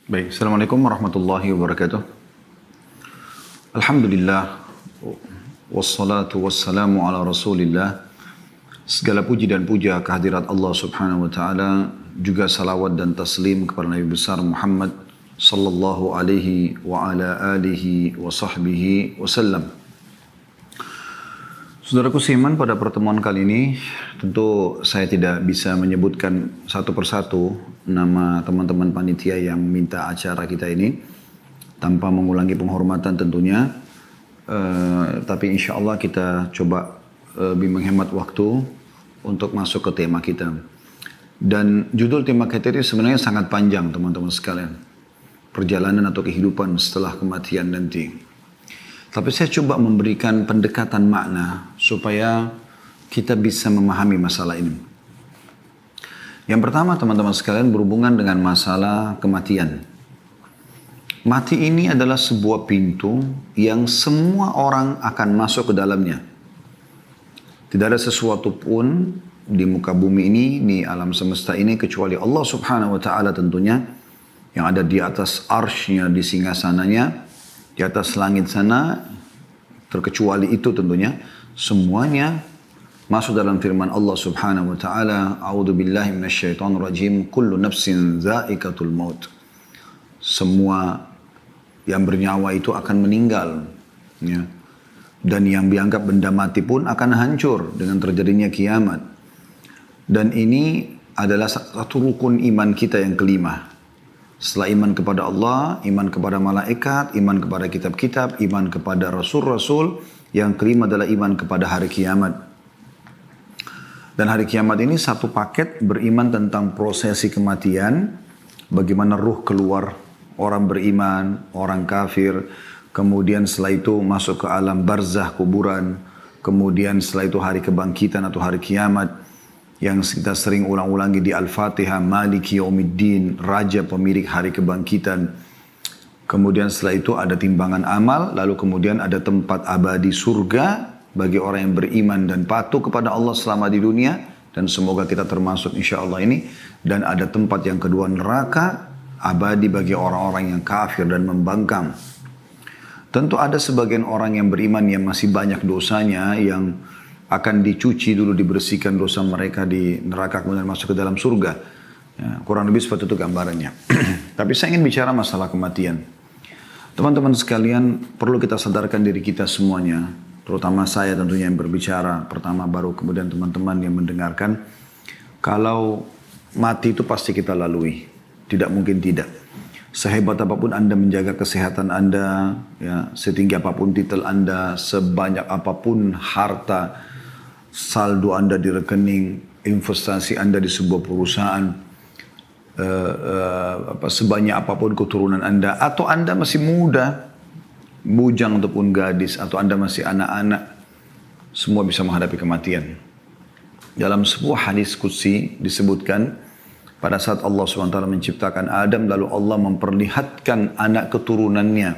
Baik, Assalamualaikum warahmatullahi wabarakatuh. Alhamdulillah, wassalatu wassalamu ala rasulillah. Segala puji dan puja kehadirat Allah subhanahu wa ta'ala, juga salawat dan taslim kepada Nabi besar Muhammad sallallahu alaihi wa ala alihi wa sahbihi wasallam. Saudaraku seiman, pada pertemuan kali ini tentu saya tidak bisa menyebutkan satu persatu nama teman-teman panitia yang minta acara kita ini tanpa mengulangi penghormatan tentunya. Tapi insya Allah kita coba lebih menghemat waktu untuk masuk ke tema kita. Dan judul tema kita ini sebenarnya sangat panjang teman-teman sekalian. Perjalanan atau kehidupan setelah kematian nanti. Tapi saya coba memberikan pendekatan makna supaya kita bisa memahami masalah ini. Yang pertama teman-teman sekalian berhubungan dengan masalah kematian. Mati ini adalah sebuah pintu yang semua orang akan masuk ke dalamnya. Tidak ada sesuatu pun di muka bumi ini, di alam semesta ini kecuali Allah subhanahu wa ta'ala tentunya. Yang ada di atas arsy-Nya, di singgasananya, di atas langit sana, terkecuali itu tentunya, semuanya masuk dalam firman Allah subhanahu wa ta'ala, A'udhu billahi minasyaitonir rajim, kullu nafsin za'iqatul maut. Semua yang bernyawa itu akan meninggal. Ya. Dan yang dianggap benda mati pun akan hancur dengan terjadinya kiamat. Dan ini adalah satu rukun iman kita yang kelima. Setelah iman kepada Allah, iman kepada malaikat, iman kepada kitab-kitab, iman kepada rasul-rasul, yang kelima adalah iman kepada hari kiamat. Dan hari kiamat ini satu paket beriman tentang prosesi kematian, bagaimana ruh keluar, orang beriman, orang kafir, kemudian setelah itu masuk ke alam barzah kuburan, kemudian setelah itu hari kebangkitan atau hari kiamat, yang kita sering ulang-ulangi di Al-Fatihah, Maliki Yaumiddin, Raja pemilik hari kebangkitan. Kemudian setelah itu ada timbangan amal, lalu kemudian ada tempat abadi surga bagi orang yang beriman dan patuh kepada Allah selama di dunia, dan semoga kita termasuk insya Allah ini. Dan ada tempat yang kedua, neraka abadi bagi orang-orang yang kafir dan membangkang. Tentu ada sebagian orang yang beriman yang masih banyak dosanya, yang akan dicuci dulu, dibersihkan dosa mereka di neraka, kemudian masuk ke dalam surga. Ya, kurang lebih seperti itu gambarannya. Tapi saya ingin bicara masalah kematian. Teman-teman sekalian, perlu kita sadarkan diri kita semuanya, terutama saya tentunya yang berbicara pertama, baru kemudian teman-teman yang mendengarkan. Kalau mati itu pasti kita lalui, tidak mungkin tidak. Sehebat apapun Anda menjaga kesehatan Anda, ya, setinggi apapun titel Anda, sebanyak apapun harta, saldo Anda di rekening, investasi Anda di sebuah perusahaan, sebanyak apapun keturunan Anda, atau Anda masih muda, bujang ataupun gadis, atau Anda masih anak-anak, semua bisa menghadapi kematian. Dalam sebuah hadis qudsi disebutkan, pada saat Allah SWT menciptakan Adam, lalu Allah memperlihatkan anak keturunannya.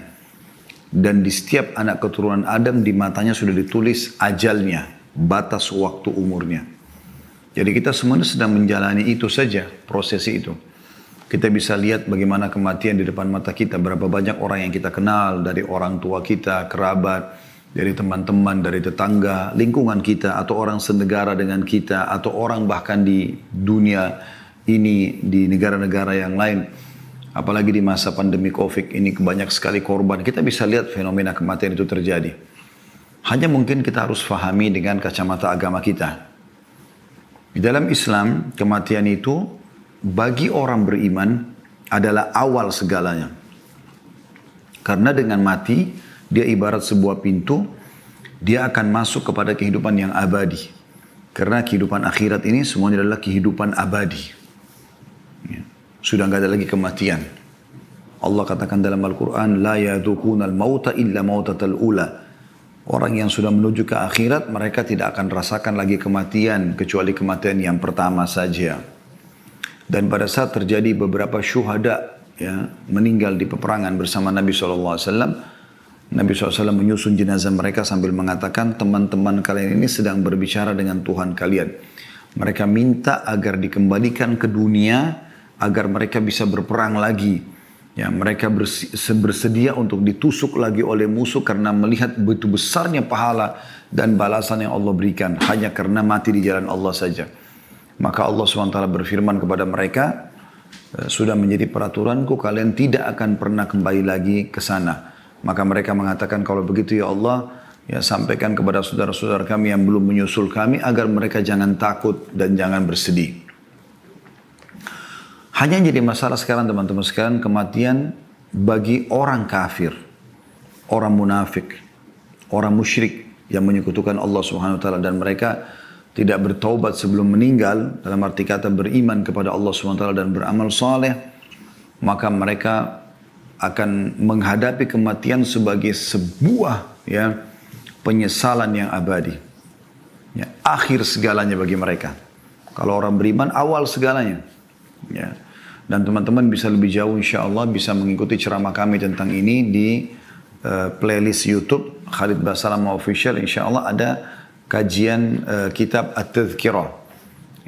Dan di setiap anak keturunan Adam, di matanya sudah ditulis ajalnya, batas waktu umurnya. Jadi kita semuanya sedang menjalani itu saja, prosesi itu. Kita bisa lihat bagaimana kematian di depan mata kita. Berapa banyak orang yang kita kenal, dari orang tua kita, kerabat, dari teman-teman, dari tetangga, lingkungan kita, atau orang senegara dengan kita, atau orang bahkan di dunia ini, di negara-negara yang lain. Apalagi di masa pandemi Covid ini banyak sekali korban. Kita bisa lihat fenomena kematian itu terjadi. Hanya mungkin kita harus fahami dengan kacamata agama kita. Di dalam Islam, kematian itu bagi orang beriman adalah awal segalanya. Karena dengan mati, dia ibarat sebuah pintu, dia akan masuk kepada kehidupan yang abadi. Karena kehidupan akhirat ini semuanya adalah kehidupan abadi. Sudah nggak ada lagi kematian. Allah katakan dalam Al-Quran, La yadhukunal mauta illa mautatal ula. Orang yang sudah menuju ke akhirat, mereka tidak akan rasakan lagi kematian, kecuali kematian yang pertama saja. Dan pada saat terjadi beberapa syuhada, ya, meninggal di peperangan bersama Nabi SAW, Nabi SAW menyusun jenazah mereka sambil mengatakan, teman-teman kalian ini sedang berbicara dengan Tuhan kalian. Mereka minta agar dikembalikan ke dunia, agar mereka bisa berperang lagi. Ya, mereka bersedia untuk ditusuk lagi oleh musuh karena melihat begitu besarnya pahala dan balasan yang Allah berikan hanya karena mati di jalan Allah saja. Maka Allah SWT berfirman kepada mereka, sudah menjadi peraturanku kalian tidak akan pernah kembali lagi ke sana. Maka mereka mengatakan, kalau begitu ya Allah, ya sampaikan kepada saudara-saudara kami yang belum menyusul kami agar mereka jangan takut dan jangan bersedih. Hanya yang jadi masalah sekarang teman-teman sekalian, kematian bagi orang kafir, orang munafik, orang musyrik yang menyekutukan Allah Subhanahu wa taala dan mereka tidak bertaubat sebelum meninggal, dalam arti kata beriman kepada Allah Subhanahu wa taala dan beramal saleh, maka mereka akan menghadapi kematian sebagai sebuah penyesalan yang abadi. Ya, akhir segalanya bagi mereka. Kalau orang beriman awal segalanya. Ya. Dan teman-teman bisa lebih jauh insya Allah bisa mengikuti ceramah kami tentang ini di playlist YouTube Khalid Basalamah Official. Insya Allah ada kajian kitab At-Tadhkirah.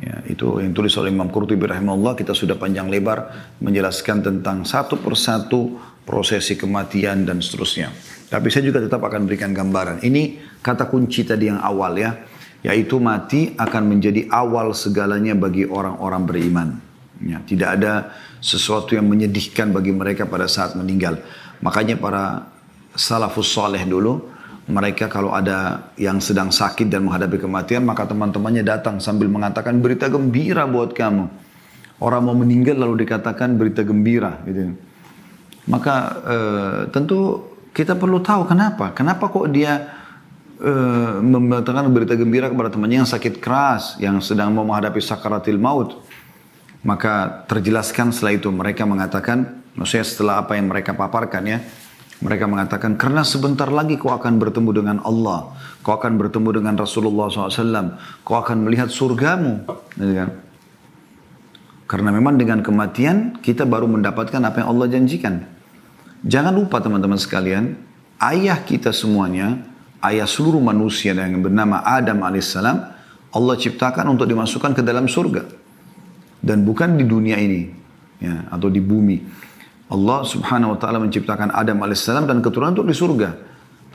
Ya, itu yang tulis oleh Imam Qurtubi rahimahullah. Kita sudah panjang lebar menjelaskan tentang satu persatu prosesi kematian dan seterusnya. Tapi saya juga tetap akan berikan gambaran. Ini kata kunci tadi yang awal ya. Yaitu mati akan menjadi awal segalanya bagi orang-orang beriman. Ya, tidak ada sesuatu yang menyedihkan bagi mereka pada saat meninggal. Makanya para salafus saleh dulu, mereka kalau ada yang sedang sakit dan menghadapi kematian, maka teman-temannya datang sambil mengatakan berita gembira buat kamu. Orang mau meninggal lalu dikatakan berita gembira. Gitu. Maka tentu kita perlu tahu kenapa. Kenapa kok dia mengatakan berita gembira kepada temannya yang sakit keras, yang sedang mau menghadapi sakaratil maut. Maka terjelaskan setelah itu mereka mengatakan, maksudnya setelah apa yang mereka paparkan ya, mereka mengatakan karena sebentar lagi kau akan bertemu dengan Allah, kau akan bertemu dengan Rasulullah SAW, kau akan melihat surgamu. Karena memang dengan kematian kita baru mendapatkan apa yang Allah janjikan. Jangan lupa teman-teman sekalian, ayah kita semuanya, ayah seluruh manusia yang bernama Adam alaihissalam, Allah ciptakan untuk dimasukkan ke dalam surga. Dan bukan di dunia ini ya, atau di bumi. Allah subhanahu wa ta'ala menciptakan Adam alaihissalam dan keturunan untuk di surga.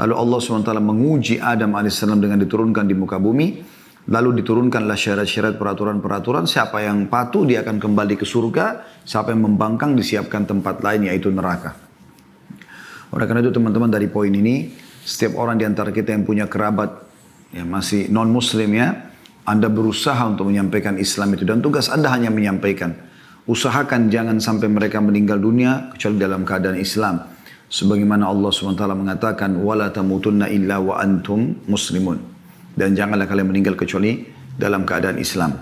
Lalu Allah subhanahu wa ta'ala menguji Adam alaihissalam dengan diturunkan di muka bumi. Lalu diturunkanlah syarat-syarat peraturan-peraturan. Siapa yang patuh dia akan kembali ke surga. Siapa yang membangkang disiapkan tempat lain yaitu neraka. Oleh karena itu teman-teman dari poin ini, setiap orang di antara kita yang punya kerabat yang masih non-muslim ya, Anda berusaha untuk menyampaikan Islam itu dan tugas Anda hanya menyampaikan. Usahakan jangan sampai mereka meninggal dunia kecuali dalam keadaan Islam. Sebagaimana Allah SWT mengatakan, وَلَا تَمُوتُنَّ إِلَّا وَأَنْتُمْ مُسْلِمُونَ. Dan janganlah kalian meninggal kecuali dalam keadaan Islam.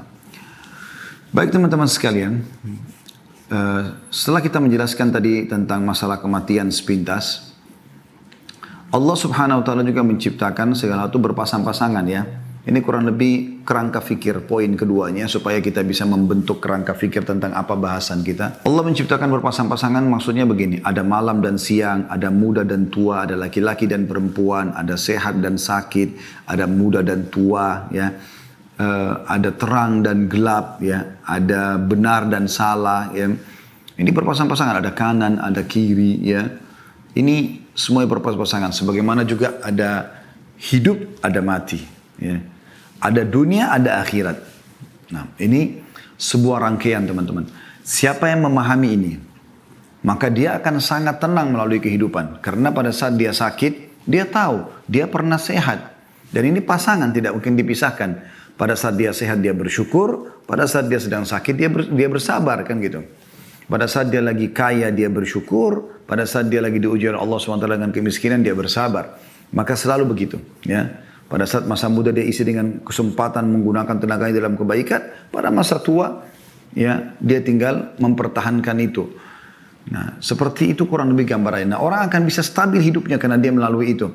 Baik teman-teman sekalian, setelah kita menjelaskan tadi tentang masalah kematian sepintas, Allah Subhanahu wa ta'ala juga menciptakan segala itu berpasang-pasangan ya. Ini kurang lebih kerangka fikir poin keduanya supaya kita bisa membentuk kerangka fikir tentang apa bahasan kita. Allah menciptakan berpasang-pasangan maksudnya begini. Ada malam dan siang, ada muda dan tua, ada laki-laki dan perempuan, ada sehat dan sakit, ada muda dan tua ya. Ada terang dan gelap ya, ada benar dan salah ya. Ini berpasang-pasangan, ada kanan, ada kiri ya. Ini semua berpasang-pasangan. Sebagaimana juga ada hidup, ada mati ya. Ada dunia, ada akhirat. Nah, ini sebuah rangkaian teman-teman. Siapa yang memahami ini, maka dia akan sangat tenang melalui kehidupan. Karena pada saat dia sakit, dia tahu, dia pernah sehat. Dan ini pasangan, tidak mungkin dipisahkan. Pada saat dia sehat, dia bersyukur. Pada saat dia sedang sakit, dia bersabar kan gitu. Pada saat dia lagi kaya, dia bersyukur. Pada saat dia lagi diuji oleh Allah SWT dengan kemiskinan, dia bersabar. Maka selalu begitu ya. Pada saat masa muda dia isi dengan kesempatan menggunakan tenaganya dalam kebaikan. Pada masa tua, ya dia tinggal mempertahankan itu. Nah, seperti itu kurang lebih gambarannya. Nah, orang akan bisa stabil hidupnya karena dia melalui itu.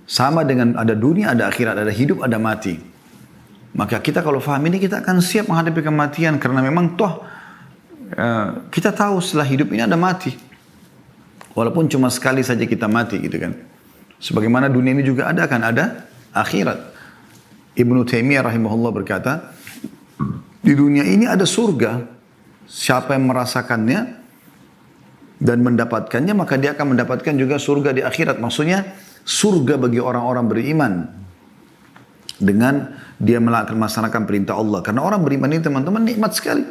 Sama dengan ada dunia, ada akhirat, ada hidup, ada mati. Maka kita kalau faham ini, kita akan siap menghadapi kematian. Karena memang toh, kita tahu setelah hidup ini ada mati. Walaupun cuma sekali saja kita mati gitu kan. Sebagaimana dunia ini juga ada kan, ada akhirat. Ibnu Taimiyah rahimahullah berkata, di dunia ini ada surga. Siapa yang merasakannya, dan mendapatkannya, maka dia akan mendapatkan juga surga di akhirat. Maksudnya surga bagi orang-orang beriman dengan dia melaksanakan perintah Allah. Karena orang beriman ini teman-teman nikmat sekali.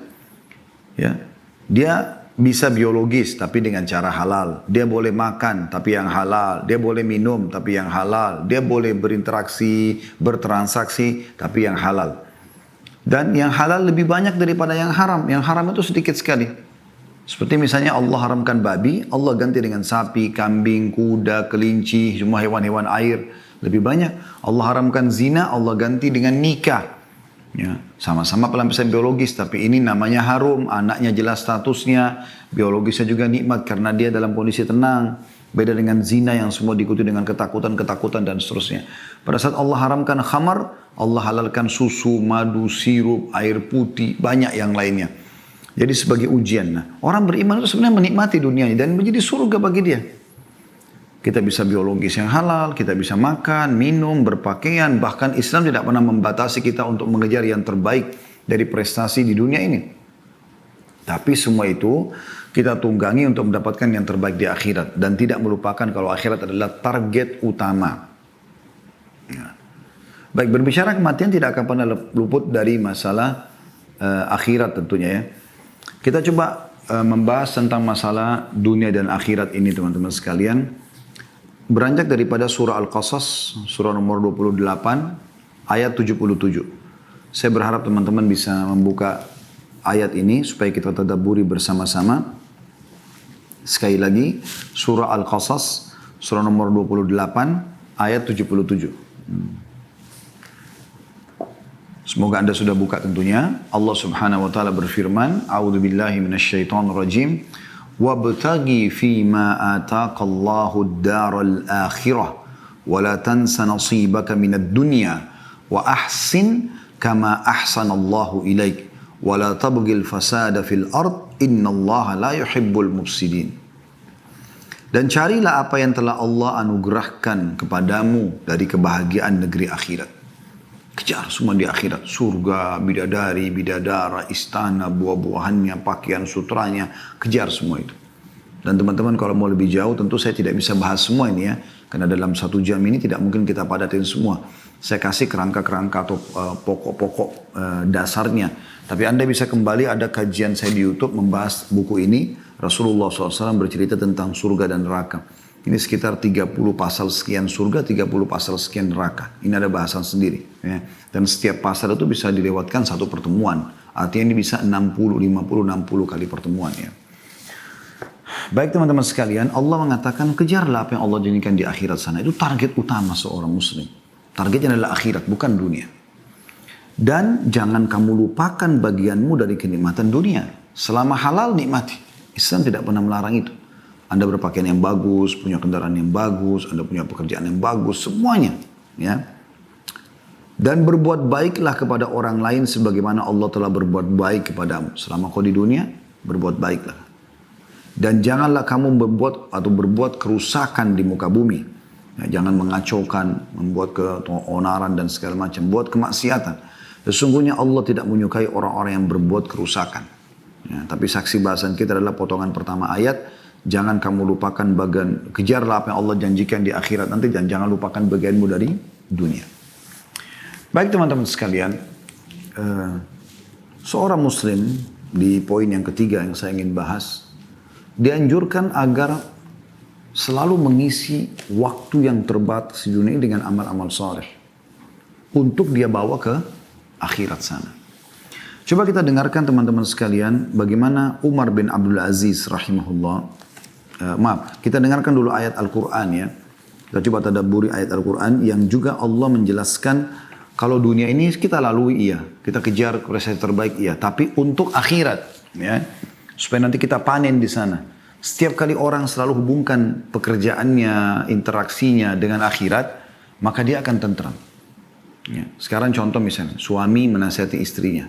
Ya, dia bisa biologis tapi dengan cara halal. Dia boleh makan tapi yang halal. Dia boleh minum tapi yang halal. Dia boleh berinteraksi, bertransaksi tapi yang halal. Dan yang halal lebih banyak daripada yang haram. Yang haram itu sedikit sekali. Seperti misalnya Allah haramkan babi, Allah ganti dengan sapi, kambing, kuda, kelinci, semua hewan-hewan air. Lebih banyak. Allah haramkan zina, Allah ganti dengan nikah. Ya, sama-sama pelampiasan biologis, tapi ini namanya harum, anaknya jelas statusnya, biologisnya juga nikmat karena dia dalam kondisi tenang. Beda dengan zina yang semua diikuti dengan ketakutan-ketakutan dan seterusnya. Pada saat Allah haramkan khamar, Allah halalkan susu, madu, sirup, air putih, banyak yang lainnya. Jadi sebagai ujian. Nah, orang beriman itu sebenarnya menikmati dunia ini dan menjadi surga bagi dia. Kita bisa biologis yang halal, kita bisa makan, minum, berpakaian. Bahkan Islam tidak pernah membatasi kita untuk mengejar yang terbaik dari prestasi di dunia ini. Tapi semua itu kita tunggangi untuk mendapatkan yang terbaik di akhirat. Dan tidak melupakan kalau akhirat adalah target utama. Ya. Baik, berbicara kematian tidak akan pernah luput dari masalah akhirat tentunya ya. Kita coba membahas tentang masalah dunia dan akhirat ini teman-teman sekalian. Beranjak daripada surah Al-Qasas, surah nomor 28, ayat 77. Saya berharap teman-teman bisa membuka ayat ini supaya kita tadabburi bersama-sama. Sekali lagi, surah Al-Qasas, surah nomor 28, ayat 77. Semoga Anda sudah buka tentunya. Allah Subhanahu wa taala berfirman, A'udzubillahi minasyaitonirrajim. Wabtaghi fima ataqallahu ad-daral akhirah wa la tansa nasibaka minad dunya wa ahsin kama ahsanallahu ilaik wa la tabghil fasada fil ard innallaha la yuhibbul mufsidin. Dan carilah apa yang telah Allah anugerahkan kepadamu dari kebahagiaan negeri akhirat. Kejar semua di akhirat. Surga, bidadari, bidadara, istana, buah-buahannya, pakaian sutranya. Kejar semua itu. Dan teman-teman kalau mau lebih jauh tentu saya tidak bisa bahas semua ini ya. Karena dalam 1 jam ini tidak mungkin kita padatin semua. Saya kasih kerangka-kerangka atau pokok-pokok dasarnya. Tapi Anda bisa kembali ada kajian saya di YouTube membahas buku ini. Rasulullah SAW bercerita tentang surga dan neraka. Ini sekitar 30 pasal sekian surga, 30 pasal sekian neraka. Ini ada bahasan sendiri. Ya. Dan setiap pasal itu bisa dilewatkan satu pertemuan. Artinya ini bisa 60, 50, 60 kali pertemuan. Ya. Baik teman-teman sekalian, Allah mengatakan kejarlah apa yang Allah janjikan di akhirat sana. Itu target utama seorang muslim. Targetnya adalah akhirat, bukan dunia. Dan jangan kamu lupakan bagianmu dari kenikmatan dunia. Selama halal nikmati. Islam tidak pernah melarang itu. Anda berpakaian yang bagus, punya kendaraan yang bagus, Anda punya pekerjaan yang bagus, semuanya. Ya. Dan berbuat baiklah kepada orang lain sebagaimana Allah telah berbuat baik kepadamu. Selama kau di dunia, berbuat baiklah. Dan janganlah kamu berbuat kerusakan di muka bumi. Ya, jangan mengacaukan, membuat keonaran dan segala macam. Buat kemaksiatan. Sesungguhnya Allah tidak menyukai orang-orang yang berbuat kerusakan. Ya, tapi saksi bahasan kita adalah potongan pertama ayat. Jangan kamu lupakan bagian, kejarlah apa yang Allah janjikan di akhirat nanti dan jangan lupakan bagianmu dari dunia. Baik teman-teman sekalian, seorang muslim di poin yang ketiga yang saya ingin bahas, dianjurkan agar selalu mengisi waktu yang terbatas di dunia dengan amal-amal saleh untuk dia bawa ke akhirat sana. Coba kita dengarkan teman-teman sekalian bagaimana Umar bin Abdul Aziz rahimahullah. Kita dengarkan dulu ayat Al-Quran ya. Kita coba tadabburi ayat Al-Quran yang juga Allah menjelaskan kalau dunia ini kita lalui iya. Kita kejar prestasi terbaik iya. Tapi untuk akhirat ya. Supaya nanti kita panen di sana. Setiap kali orang selalu hubungkan pekerjaannya, interaksinya dengan akhirat. Maka dia akan tentram. Ya. Sekarang contoh misalnya. Suami menasihati istrinya.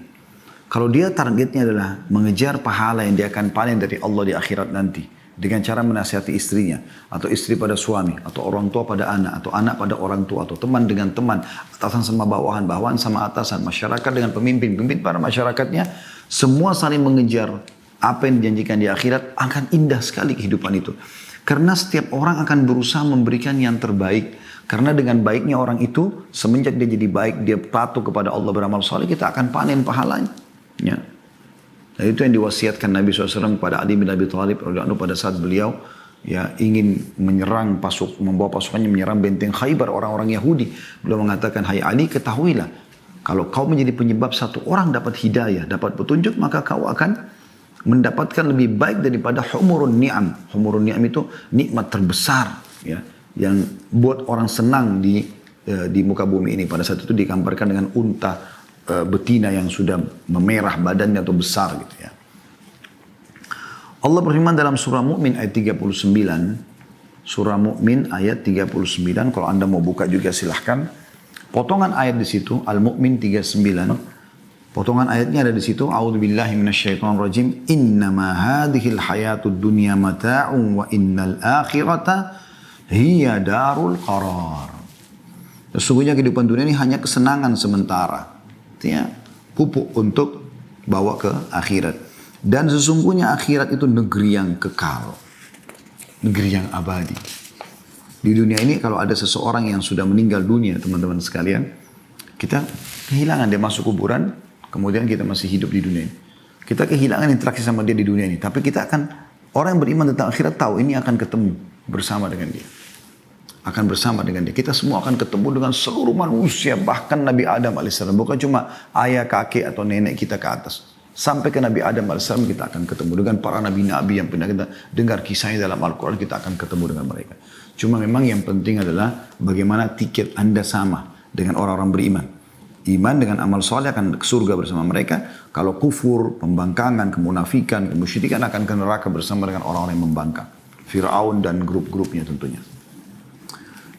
Kalau dia targetnya adalah mengejar pahala yang dia akan panen dari Allah di akhirat nanti. Dengan cara menasihati istrinya, atau istri pada suami, atau orang tua pada anak, atau anak pada orang tua, atau teman dengan teman, atasan sama bawahan, bawahan sama atasan, masyarakat dengan pemimpin, pemimpin para masyarakatnya, semua saling mengejar apa yang dijanjikan di akhirat, akan indah sekali kehidupan itu. Karena setiap orang akan berusaha memberikan yang terbaik. Karena dengan baiknya orang itu, semenjak dia jadi baik, dia patuh kepada Allah beramal saleh, kita akan panen pahalanya. Ya. Dan itu yang diwasiatkan Nabi SAW kepada Ali bin Abi Thalib pada saat beliau ya ingin menyerang membawa pasukannya menyerang benteng Khaybar orang-orang Yahudi. Beliau mengatakan, hai Ali, ketahuilah, kalau kau menjadi penyebab satu orang dapat hidayah, dapat petunjuk, maka kau akan mendapatkan lebih baik daripada humurun ni'am. Humurun ni'am itu nikmat terbesar ya, yang buat orang senang di muka bumi ini. Pada saat itu digambarkan dengan unta betina yang sudah memerah badannya atau besar gitu ya. Allah berfirman dalam surah Mu'min ayat 39. Surah Mu'min ayat 39. Kalau Anda mau buka juga silahkan. Potongan ayat di situ Al-Mu'min 39. Potongan ayatnya ada di situ. A'udzubillahi minasyaitonirrajim. Innama hadhil hayatud dunya mata'un wa innal akhirata hiya darul qarar. Sesungguhnya kehidupan dunia ini hanya kesenangan sementara. Artinya pupuk untuk bawa ke akhirat. Dan sesungguhnya akhirat itu negeri yang kekal. Negeri yang abadi. Di dunia ini kalau ada seseorang yang sudah meninggal dunia, teman-teman sekalian, kita kehilangan, dia masuk kuburan, kemudian kita masih hidup di dunia ini. Kita kehilangan interaksi sama dia di dunia ini. Tapi kita akan, orang yang beriman tentang akhirat tahu ini akan ketemu bersama dengan dia. Akan bersama dengan dia. Kita semua akan ketemu dengan seluruh manusia. Bahkan Nabi Adam AS. Bukan cuma ayah, kakek atau nenek kita ke atas. Sampai ke Nabi Adam AS kita akan ketemu. Dengan para nabi-nabi yang pernah kita dengar kisahnya dalam Al-Quran, kita akan ketemu dengan mereka. Cuma memang yang penting adalah bagaimana tiket Anda sama dengan orang-orang beriman. Iman dengan amal soleh akan ke surga bersama mereka. Kalau kufur, pembangkangan, kemunafikan, kemusyrikan akan ke neraka bersama dengan orang-orang yang membangkang. Fir'aun dan grup-grupnya tentunya.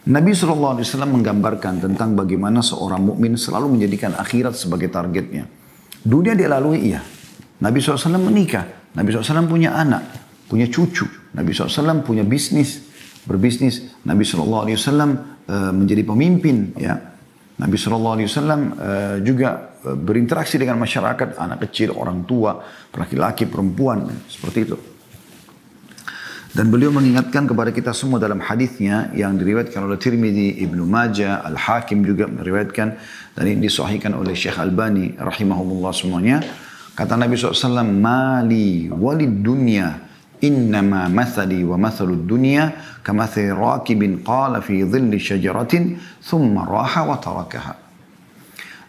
Nabi SAW menggambarkan tentang bagaimana seorang mukmin selalu menjadikan akhirat sebagai targetnya. Dunia dia lalui, iya. Nabi SAW menikah. Nabi SAW punya anak, punya cucu. Nabi SAW punya bisnis, berbisnis. Nabi SAW menjadi pemimpin, ya. Nabi SAW juga berinteraksi dengan masyarakat, anak kecil, orang tua, laki-laki, perempuan, seperti itu. Dan beliau mengingatkan kepada kita semua dalam hadisnya yang diriwayatkan oleh Tirmidzi, Ibnu Majah, Al-Hakim juga meriwayatkan dan ini disahihkan oleh Syekh Albani rahimahumullah semuanya. Kata Nabi SAW, mali walid dunya innama mathali wa mathalud dunya kamathali rakibin qala fi dhilli syajaratin thumma raha wa tarakaha.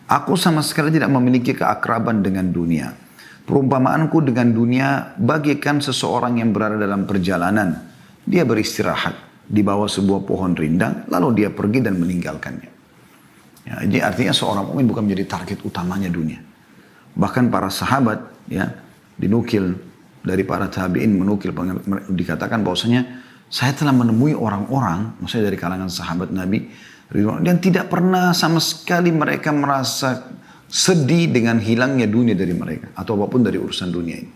Aku sama sekali tidak memiliki keakraban dengan dunia. Perumpamaanku dengan dunia bagaikan seseorang yang berada dalam perjalanan. Dia beristirahat di bawah sebuah pohon rindang, lalu dia pergi dan meninggalkannya. Ya, jadi artinya seorang mukmin bukan menjadi target utamanya dunia. Bahkan para sahabat, ya, dinukil dari para tabi'in dikatakan bahwasanya saya telah menemui orang-orang, maksudnya dari kalangan sahabat Nabi, dan tidak pernah sama sekali mereka merasa sedih dengan hilangnya dunia dari mereka. Atau apapun dari urusan dunia ini.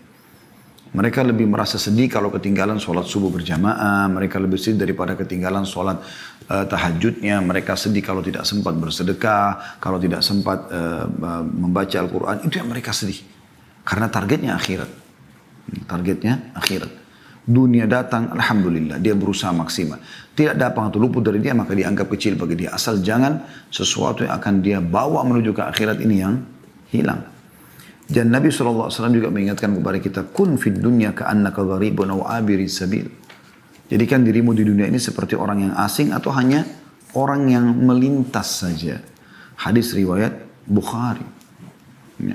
Mereka lebih merasa sedih kalau ketinggalan sholat subuh berjamaah. Mereka lebih sedih daripada ketinggalan sholat tahajudnya. Mereka sedih kalau tidak sempat bersedekah. Kalau tidak sempat membaca Al-Quran. Itu yang mereka sedih. Karena targetnya akhirat. Targetnya akhirat. Dunia datang, alhamdulillah, dia berusaha maksimal. Tidak datang atau luput dari dia, maka dianggap kecil bagi dia. Asal jangan sesuatu yang akan dia bawa menuju ke akhirat ini yang hilang. Dan Nabi SAW juga mengingatkan kepada kita, kun fid dunya ka'annaka gharibun aw abiri sabil. Jadikan dirimu di dunia ini seperti orang yang asing atau hanya orang yang melintas saja. Hadis riwayat Bukhari.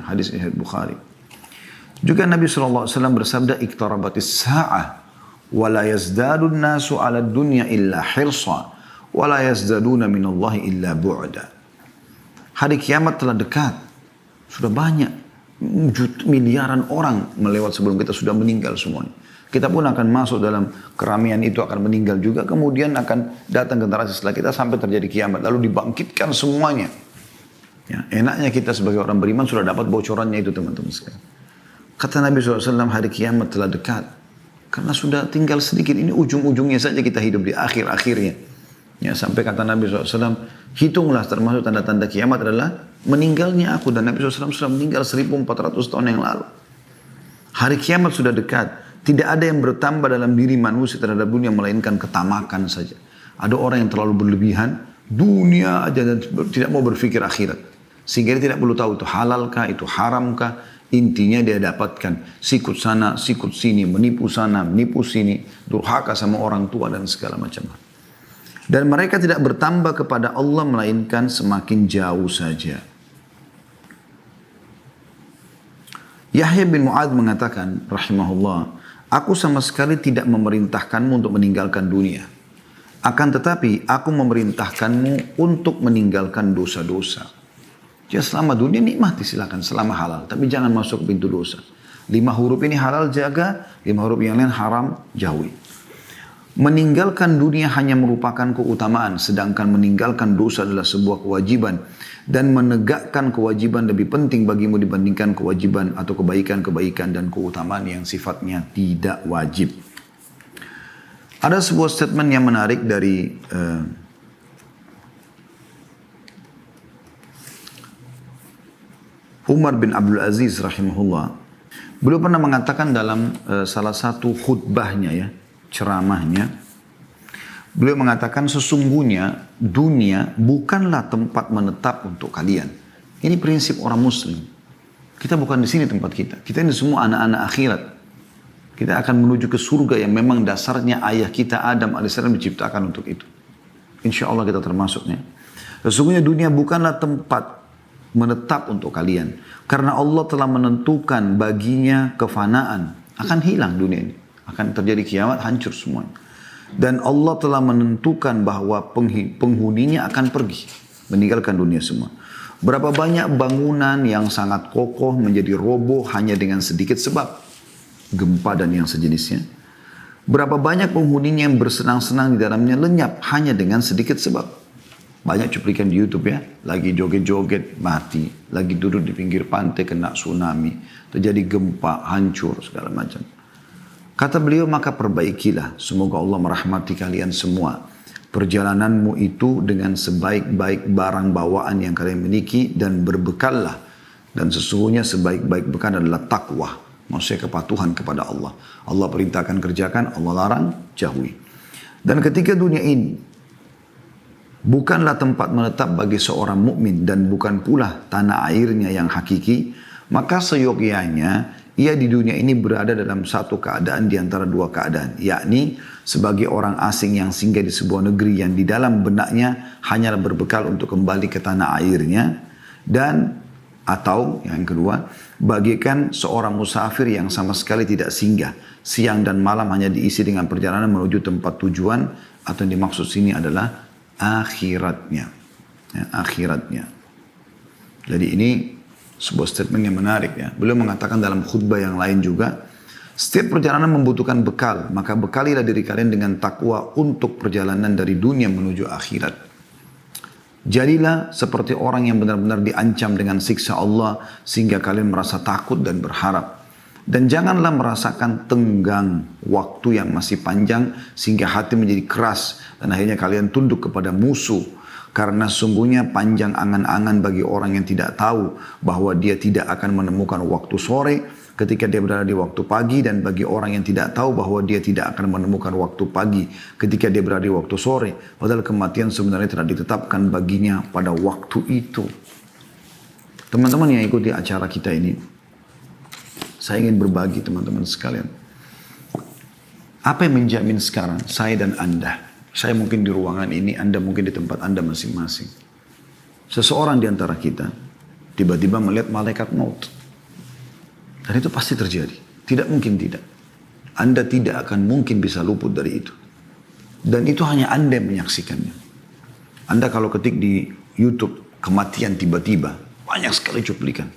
Hadis riwayat Bukhari. Juga Nabi SAW bersabda, iktarabatis sa'ah. وَلَا يَزْدَادُ النَّاسُ عَلَى الدُّنْيَا إِلَّا حِرْصًا وَلَا يَزْدَادُونَ مِنَ اللَّهِ إِلَّا بُعْدًا. Hari kiamat telah dekat. Sudah banyak. Miliaran orang melewat sebelum kita sudah meninggal semuanya. Kita pun akan masuk dalam keramaian itu, akan meninggal juga. Kemudian akan datang generasi setelah kita sampai terjadi kiamat. Lalu dibangkitkan semuanya. Ya, enaknya kita sebagai orang beriman sudah dapat bocorannya itu teman-teman sekalian. Kata Nabi SAW, hari kiamat telah dekat. Karena sudah tinggal sedikit, ini ujung-ujungnya saja kita hidup di akhir-akhirnya. Ya, sampai kata Nabi SAW, hitunglah termasuk tanda-tanda kiamat adalah meninggalnya aku. Dan Nabi SAW sudah meninggal 1400 tahun yang lalu. Hari kiamat sudah dekat. Tidak ada yang bertambah dalam diri manusia terhadap dunia melainkan ketamakan saja. Ada orang yang terlalu berlebihan, dunia aja dan tidak mau berpikir akhirat. Sehingga dia tidak perlu tahu itu halalkah, itu haramkah. Intinya dia dapatkan sikut sana, sikut sini, menipu sana, menipu sini, durhaka sama orang tua dan segala macam. Dan mereka tidak bertambah kepada Allah melainkan semakin jauh saja. Yahya bin Mu'adz mengatakan, rahimahullah, aku sama sekali tidak memerintahkanmu untuk meninggalkan dunia. Akan tetapi aku memerintahkanmu untuk meninggalkan dosa-dosa. Ya selama dunia nikmati silakan, selama halal. Tapi jangan masuk pintu dosa. 5 huruf ini halal jaga, 5 huruf yang lain haram jauhi. Meninggalkan dunia hanya merupakan keutamaan, sedangkan meninggalkan dosa adalah sebuah kewajiban. Dan menegakkan kewajiban lebih penting bagimu dibandingkan kewajiban atau kebaikan-kebaikan dan keutamaan yang sifatnya tidak wajib. Ada sebuah statement yang menarik dari Umar bin Abdul Aziz rahimahullah. Beliau pernah mengatakan dalam salah satu khutbahnya ya, ceramahnya, beliau mengatakan sesungguhnya dunia bukanlah tempat menetap untuk kalian. Ini prinsip orang muslim. Kita bukan di sini tempat kita. Kita ini semua anak-anak akhirat. Kita akan menuju ke surga yang memang dasarnya ayah kita Adam alaihissalam diciptakan untuk itu. Insya Allah kita termasuknya. Sesungguhnya dunia bukanlah tempat menetap untuk kalian. Karena Allah telah menentukan baginya kefanaan. Akan hilang dunia ini. Akan terjadi kiamat, hancur semuanya. Dan Allah telah menentukan bahwa penghuninya akan pergi. Meninggalkan dunia semua. Berapa banyak bangunan yang sangat kokoh menjadi roboh hanya dengan sedikit sebab. Gempa dan yang sejenisnya. Berapa banyak penghuninya yang bersenang-senang di dalamnya lenyap hanya dengan sedikit sebab. Banyak cuplikan di YouTube ya. Lagi joget-joget mati. Lagi duduk di pinggir pantai kena tsunami. Terjadi gempa, hancur segala macam. Kata beliau, maka perbaikilah. Semoga Allah merahmati kalian semua. Perjalananmu itu dengan sebaik-baik barang bawaan yang kalian miliki dan berbekallah. Dan sesungguhnya sebaik-baik bekal adalah takwa. Maksudnya kepatuhan kepada Allah. Allah perintahkan kerjakan, Allah larang jauhi. Dan ketika dunia ini bukanlah tempat menetap bagi seorang mukmin dan bukan pula tanah airnya yang hakiki, maka seyogyanya ia di dunia ini berada dalam satu keadaan di antara dua keadaan, yakni sebagai orang asing yang singgah di sebuah negeri yang di dalam benaknya hanyalah berbekal untuk kembali ke tanah airnya, dan atau yang kedua, bagaikan seorang musafir yang sama sekali tidak singgah, siang dan malam hanya diisi dengan perjalanan menuju tempat tujuan, atau yang dimaksud sini adalah akhiratnya. Ya, akhiratnya. Jadi ini sebuah statement yang menarik ya. Beliau mengatakan dalam khutbah yang lain juga, setiap perjalanan membutuhkan bekal, maka bekalilah diri kalian dengan takwa untuk perjalanan dari dunia menuju akhirat. Jadilah seperti orang yang benar-benar diancam dengan siksa Allah sehingga kalian merasa takut dan berharap. Dan janganlah merasakan tenggang waktu yang masih panjang sehingga hati menjadi keras dan akhirnya kalian tunduk kepada musuh. Karena sungguhnya panjang angan-angan bagi orang yang tidak tahu bahwa dia tidak akan menemukan waktu sore ketika dia berada di waktu pagi, dan bagi orang yang tidak tahu bahwa dia tidak akan menemukan waktu pagi ketika dia berada di waktu sore. Padahal kematian sebenarnya telah ditetapkan baginya pada waktu itu. Teman-teman yang ikuti acara kita ini, saya ingin berbagi teman-teman sekalian. Apa yang menjamin sekarang saya dan Anda? Saya mungkin di ruangan ini, Anda mungkin di tempat Anda masing-masing. Seseorang di antara kita tiba-tiba melihat malaikat maut. Dan itu pasti terjadi. Tidak mungkin tidak. Anda tidak akan mungkin bisa luput dari itu. Dan itu hanya Anda yang menyaksikannya. Anda kalau ketik di YouTube kematian tiba-tiba, banyak sekali cuplikan.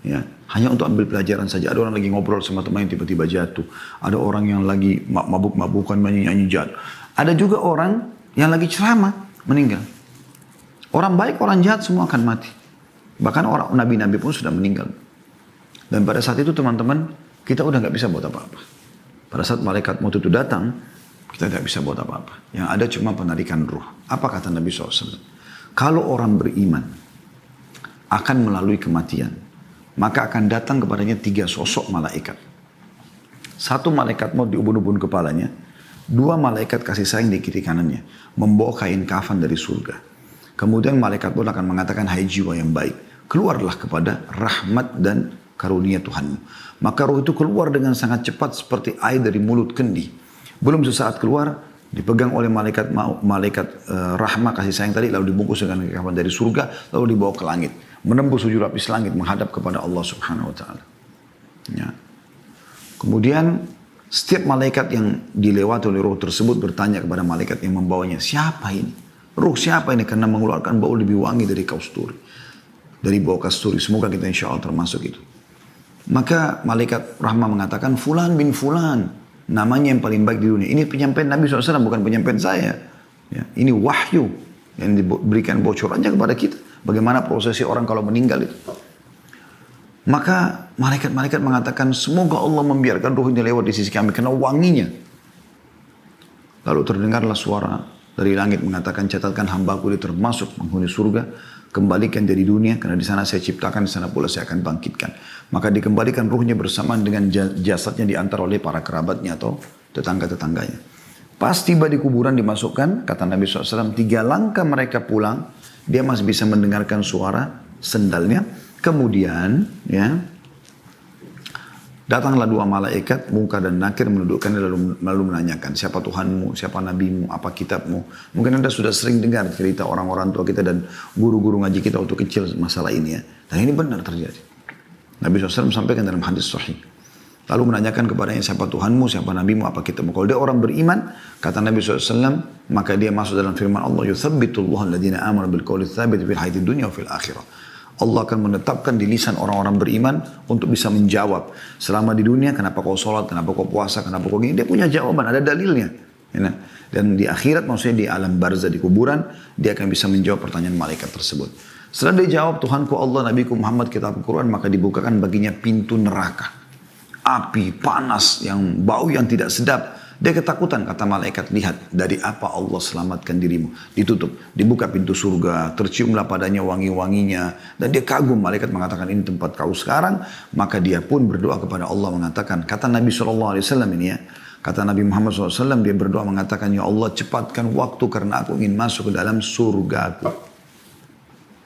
Ya, hanya untuk ambil pelajaran saja. Ada orang lagi ngobrol sama teman yang tiba-tiba jatuh. Ada orang yang lagi mabuk-mabukan nyanyi-nyanyi jatuh. Ada juga orang yang lagi ceramah meninggal. Orang baik, orang jahat semua akan mati. Bahkan orang nabi-nabi pun sudah meninggal. Dan pada saat itu teman-teman, kita udah nggak bisa buat apa-apa. Pada saat malaikat maut itu datang, kita nggak bisa buat apa-apa. Yang ada cuma penarikan ruh. Apa kata Nabi SAW? Kalau orang beriman akan melalui kematian, maka akan datang kepadanya 3 sosok malaikat. Satu malaikat maut di ubun-ubun kepalanya, dua malaikat kasih sayang di kiri kanannya, membawa kain kafan dari surga. Kemudian malaikat maut akan mengatakan, hai jiwa yang baik, keluarlah kepada rahmat dan karunia Tuhanmu. Maka roh itu keluar dengan sangat cepat seperti air dari mulut kendi. Belum sesaat keluar, dipegang oleh malaikat rahmah kasih sayang tadi, lalu dibungkus dengan kain dari surga, lalu dibawa ke langit, menembus 7 lapis langit, menghadap kepada Allah Subhanahu Wa Taala. Ya. Kemudian setiap malaikat yang dilewati oleh roh tersebut bertanya kepada malaikat yang membawanya, siapa ini? Roh siapa ini? Karena mengeluarkan bau lebih wangi dari kasturi, dari bau kasturi. Semoga kita insya Allah termasuk itu. Maka malaikat rahmah mengatakan, Fulan bin Fulan, namanya yang paling baik di dunia. Ini penyampaian Nabi SAW, bukan penyampaian saya. Ya, ini wahyu yang diberikan bocorannya kepada kita. Bagaimana prosesi orang kalau meninggal itu. Maka malaikat-malaikat mengatakan, semoga Allah membiarkan ruh ini lewat di sisi kami karena wanginya. Lalu terdengarlah suara dari langit mengatakan, catatkan hambaku ini termasuk penghuni surga, kembalikan dari dunia karena di sana saya ciptakan, di sana pula saya akan bangkitkan. Maka dikembalikan ruhnya bersamaan dengan jasadnya diantar oleh para kerabatnya atau tetangga-tetangganya. Pas tiba di kuburan dimasukkan, kata Nabi SAW, 3 langkah mereka pulang, dia masih bisa mendengarkan suara sendalnya. Kemudian ya datanglah 2 malaikat Munkar dan Nakir menundukkannya lalu menanyakan, siapa Tuhanmu, siapa Nabimu, apa kitabmu. Mungkin Anda sudah sering dengar cerita orang-orang tua kita dan guru-guru ngaji kita waktu kecil masalah ini ya. Dan ini benar terjadi. Nabi SAW sampaikan dalam hadis sahih. Lalu menanyakan kepadanya, siapa Tuhanmu, siapa Nabimu, apa kitabmu. Kalau dia orang beriman, kata Nabi SAW, maka dia masuk dalam firman Allah, yuthabbitullahu alladhina amanu bil qawli tsabit fil hayatid dunya wa fil akhirah. Allah akan menetapkan di lisan orang-orang beriman untuk bisa menjawab. Selama di dunia, kenapa kau sholat, kenapa kau puasa, kenapa kau gini. Dia punya jawaban, ada dalilnya. Ya, dan di akhirat, maksudnya di alam barzah, di kuburan, dia akan bisa menjawab pertanyaan malaikat tersebut. Setelah dia jawab, Tuhanku Allah, Nabiku Muhammad, kitab Al-Quran, maka dibukakan baginya pintu neraka. Api, panas, yang bau yang tidak sedap. Dia ketakutan, kata malaikat, lihat dari apa Allah selamatkan dirimu. Ditutup, dibuka pintu surga, terciumlah padanya wangi-wanginya. Dan dia kagum, malaikat mengatakan ini tempat kau sekarang. Maka dia pun berdoa kepada Allah mengatakan, kata Nabi SAW ini ya, kata Nabi Muhammad SAW, dia berdoa mengatakan, ya Allah cepatkan waktu karena aku ingin masuk ke dalam surgaku.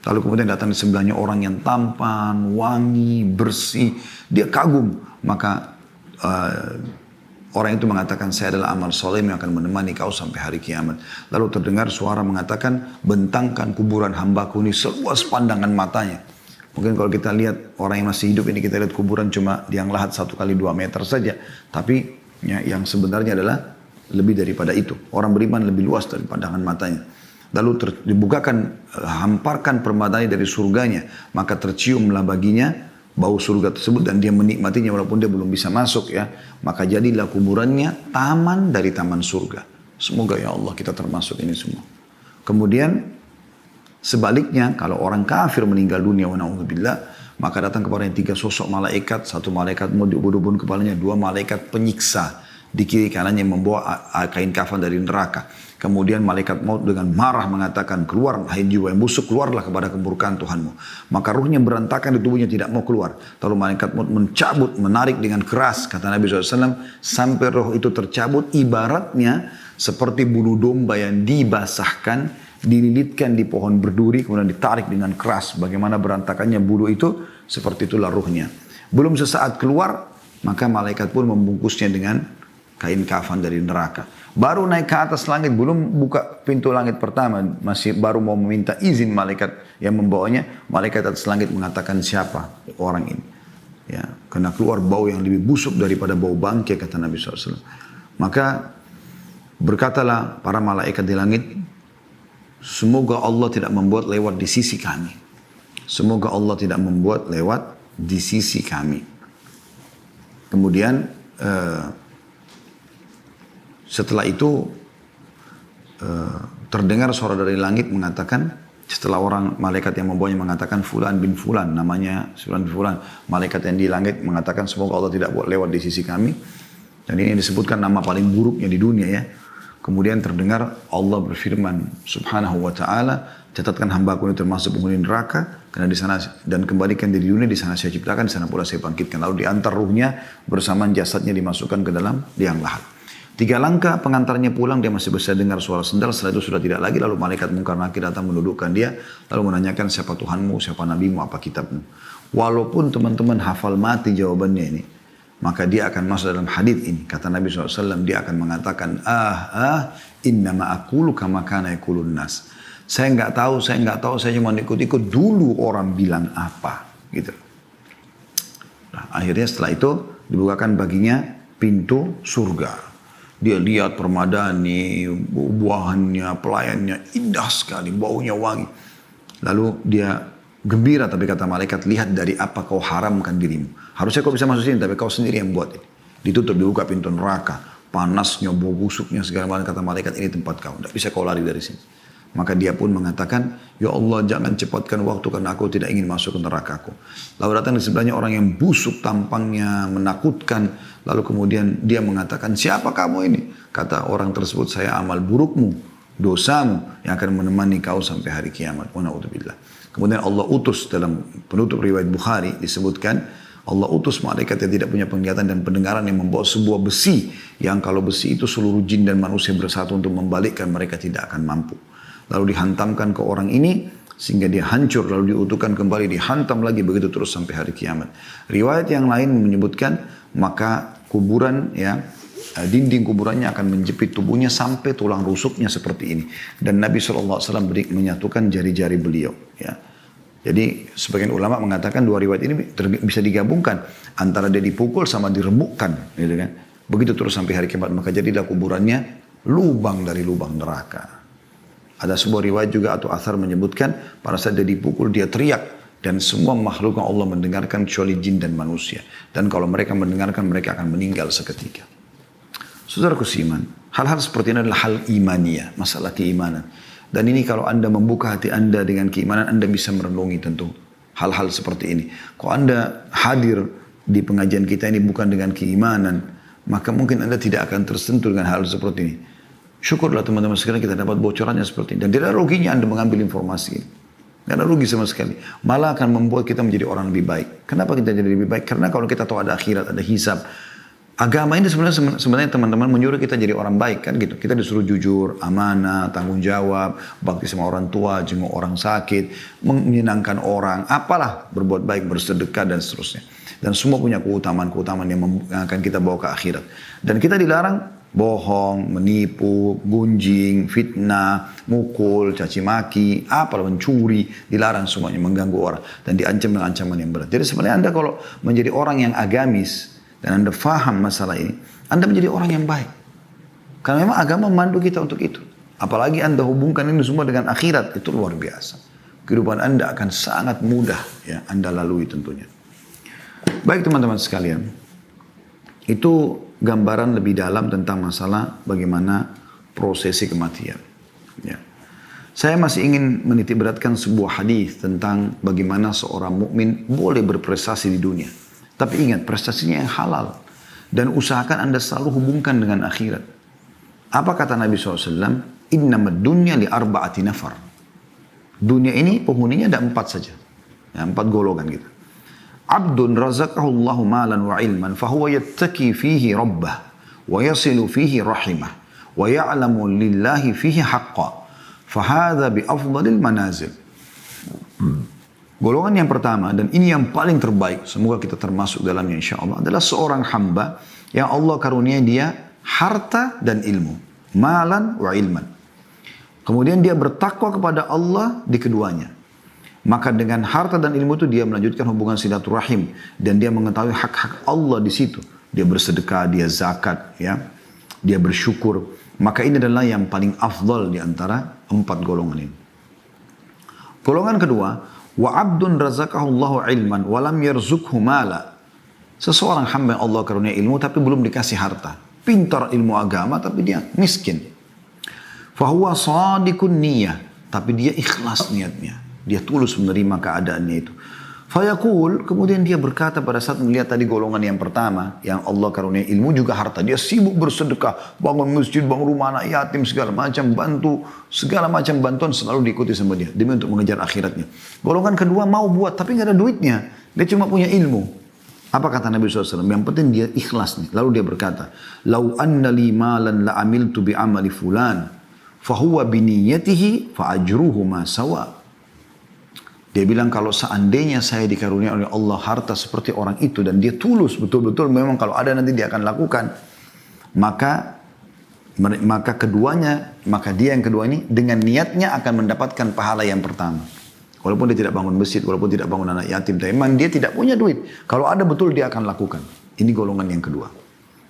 Lalu kemudian datang di sebelahnya orang yang tampan, wangi, bersih. Dia kagum, maka orang itu mengatakan, saya adalah amal soleh yang akan menemani kau sampai hari kiamat. Lalu terdengar suara mengatakan, bentangkan kuburan hambaku ini seluas pandangan matanya. Mungkin kalau kita lihat orang yang masih hidup ini, kita lihat kuburan cuma yang lahat 1 kali 2 meter saja. Tapi ya, yang sebenarnya adalah lebih daripada itu. Orang beriman lebih luas dari pandangan matanya. Lalu dibukakan, hamparkan permadani dari surganya. Maka terciumlah baginya bau surga tersebut dan dia menikmatinya walaupun dia belum bisa masuk ya. Maka jadilah kuburannya taman dari taman surga. Semoga ya Allah kita termasuk ini semua. Kemudian sebaliknya kalau orang kafir meninggal dunia wa na'udzubillah, maka datang kepadanya 3 sosok malaikat. 1 malaikat mau diubun-ubun kepalanya, 2 malaikat penyiksa di kiri kanannya membawa kain kafan dari neraka. Kemudian malaikat maut dengan marah mengatakan, keluar hai jiwa yang busuk, keluarlah kepada kemurkaan Tuhanmu. Maka ruhnya berantakan di tubuhnya, tidak mau keluar. Lalu malaikat maut mencabut, menarik dengan keras, kata Nabi SAW, sampai roh itu tercabut, ibaratnya seperti bulu domba yang dibasahkan, dililitkan di pohon berduri, kemudian ditarik dengan keras. Bagaimana berantakannya bulu itu, seperti itulah ruhnya. Belum sesaat keluar, maka malaikat pun membungkusnya dengan kain kafan dari neraka. Baru naik ke atas langit, belum buka pintu langit pertama, masih baru mau meminta izin malaikat yang membawanya. Malaikat atas langit mengatakan, siapa orang ini? Ya, karena keluar bau yang lebih busuk daripada bau bangkai, kata Nabi SAW. Maka berkatalah para malaikat di langit, semoga Allah tidak membuat lewat di sisi kami. Semoga Allah tidak membuat lewat di sisi kami. Kemudian setelah itu terdengar suara dari langit mengatakan, setelah orang malaikat yang membawanya mengatakan Fulan bin Fulan, namanya Fulan bin Fulan, malaikat yang di langit mengatakan semoga Allah tidak buat lewat di sisi kami. Dan ini disebutkan nama paling buruknya di dunia ya. Kemudian terdengar Allah berfirman subhanahu wa ta'ala, catatkan hambaku ini termasuk penghuni neraka, karena di sana dan kembalikan di dunia, di sana saya ciptakan, di sana pula saya bangkitkan. Lalu diantar ruhnya bersamaan jasadnya dimasukkan ke dalam liang lahat. 3 langkah pengantarnya pulang, dia masih bisa dengar suara sendal, setelah itu sudah tidak lagi. Lalu malaikat mungkar nakir datang mendudukkan dia, lalu menanyakan siapa Tuhanmu, siapa nabimu, apa kitabmu. Walaupun teman-teman hafal mati jawabannya ini, maka dia akan masuk dalam hadits ini. Kata Nabi SAW, dia akan mengatakan, innama aqulu kama kana yaqulun nas. Saya nggak tahu, saya cuma ikut-ikut dulu orang bilang apa. Gitu. Nah, akhirnya setelah itu dibukakan baginya pintu surga. Dia lihat permadani, buahannya, pelayannya indah sekali, baunya wangi. Lalu dia gembira, tapi kata malaikat, lihat dari apa kau haramkan dirimu. Harusnya kau bisa masuk sini, tapi kau sendiri yang buat ini. Ditutup, dibuka pintu neraka. Panasnya, bau busuknya, segala macam. Kata malaikat, ini tempat kau. Tidak bisa kau lari dari sini. Maka dia pun mengatakan, ya Allah jangan cepatkan waktu karena aku tidak ingin masuk ke nerakaku. Lalu datang di sebelahnya orang yang busuk tampangnya, menakutkan. Lalu kemudian dia mengatakan, siapa kamu ini? Kata orang tersebut, saya amal burukmu, dosamu yang akan menemani kau sampai hari kiamat. Na'udzubillah. Kemudian Allah utus, dalam penutup riwayat Bukhari disebutkan, Allah utus malaikat yang tidak punya penglihatan dan pendengaran yang membawa sebuah besi, yang kalau besi itu seluruh jin dan manusia bersatu untuk membalikkan, mereka tidak akan mampu. Lalu dihantamkan ke orang ini sehingga dia hancur, lalu diutuhkan kembali, dihantam lagi, begitu terus sampai hari kiamat. Riwayat yang lain menyebutkan maka kuburan, ya, dinding kuburannya akan menjepit tubuhnya sampai tulang rusuknya seperti ini. Dan Nabi SAW menyatukan jari-jari beliau, ya. Jadi sebagian ulama mengatakan dua riwayat ini bisa digabungkan antara dia dipukul sama diremukkan, gitu kan. Begitu terus sampai hari kiamat, maka jadilah kuburannya lubang dari lubang neraka. Ada sebuah riwayat juga atau athar menyebutkan pada saat dia dipukul dia teriak dan semua makhluk Allah mendengarkan kecuali jin dan manusia. Dan kalau mereka mendengarkan mereka akan meninggal seketika. Saudaraku seiman, hal-hal seperti ini adalah hal imaniyah, masalah keimanan. Dan ini kalau Anda membuka hati Anda dengan keimanan, Anda bisa merenungi tentu hal-hal seperti ini. Kalau Anda hadir di pengajian kita ini bukan dengan keimanan, maka mungkin Anda tidak akan tersentuh dengan hal seperti ini. Syukurlah teman-teman sekalian kita dapat bocorannya seperti ini. Dan tidak ada ruginya Anda mengambil informasi ini. Tidak ada rugi sama sekali. Malah akan membuat kita menjadi orang lebih baik. Kenapa kita jadi lebih baik? Karena kalau kita tahu ada akhirat, ada hisab. Agama ini sebenarnya teman-teman menyuruh kita jadi orang baik kan gitu. Kita disuruh jujur, amanah, tanggung jawab, bakti sama orang tua, jenguk orang sakit, menyenangkan orang, apalah, berbuat baik, bersedekah dan seterusnya. Dan semua punya keutamaan-keutamaan yang akan kita bawa ke akhirat. Dan kita dilarang bohong, menipu, gunjing, fitnah, mukul, caci maki, apalah, mencuri, dilarang semuanya, mengganggu orang dan diancam dengan ancaman yang berat. Jadi sebenarnya Anda kalau menjadi orang yang agamis dan Anda faham masalah ini, Anda menjadi orang yang baik. Karena memang agama memandu kita untuk itu. Apalagi Anda hubungkan ini semua dengan akhirat, itu luar biasa. Kehidupan Anda akan sangat mudah ya Anda lalui tentunya. Baik teman-teman sekalian, itu gambaran lebih dalam tentang masalah bagaimana prosesi kematian. Ya. Saya masih ingin menitik beratkan sebuah hadis tentang bagaimana seorang mukmin boleh berprestasi di dunia. Tapi ingat, prestasinya yang halal. Dan usahakan Anda selalu hubungkan dengan akhirat. Apa kata Nabi SAW? Innamad dunya li arba'ati nafar. Dunia ini penghuninya ada 4 saja. Ya, 4 golongan gitu. Abdun razaqahullahu malan wa ilman. Fahuwa yattaki fihi rabbah. Wa yasilu fihi rahimah. Wa ya'lamu lillahi fihi haqqa. Fahadha bi afdalil manazil. Golongan yang pertama, dan ini yang paling terbaik, semoga kita termasuk dalamnya insya Allah, adalah seorang hamba yang Allah karunia dia harta dan ilmu. Malan wa ilman. Kemudian dia bertakwa kepada Allah di keduanya. Maka dengan harta dan ilmu itu dia melanjutkan hubungan silaturahim. Dan dia mengetahui hak-hak Allah di situ. Dia bersedekah, dia zakat, ya, dia bersyukur. Maka ini adalah yang paling afdal di antara 4 golongan ini. Golongan kedua, wa abdun razaqahullahu ilman walam yarzukhu mala. Seseorang hamba yang Allah karunia ilmu tapi belum dikasih harta. Pintar ilmu agama tapi dia miskin. Fahuwa sadikun niyah, tapi dia ikhlas niatnya. Dia tulus menerima keadaannya itu. Fayaqul, kemudian dia berkata pada saat melihat tadi golongan yang pertama, yang Allah karunia ilmu juga harta. Dia sibuk bersedekah, bangun masjid, bangun rumah anak yatim, segala macam, bantu, segala macam bantuan selalu diikuti sama dia. Demi untuk mengejar akhiratnya. Golongan kedua mau buat, tapi nggak ada duitnya. Dia cuma punya ilmu. Apa kata Nabi SAW? Yang penting dia ikhlas nih. Lalu dia berkata, Lau anna li malan la amiltu bi amali fulan, fahuwa biniyatihi fa ajruhu ma sawa. Dia bilang kalau seandainya saya dikarunia oleh Allah harta seperti orang itu dan dia tulus betul-betul memang kalau ada nanti dia akan lakukan, maka dia yang kedua ini dengan niatnya akan mendapatkan pahala yang pertama. Walaupun dia tidak bangun masjid, walaupun tidak bangun anak yatim, tapi memang dia tidak punya duit. Kalau ada betul dia akan lakukan. Ini golongan yang kedua.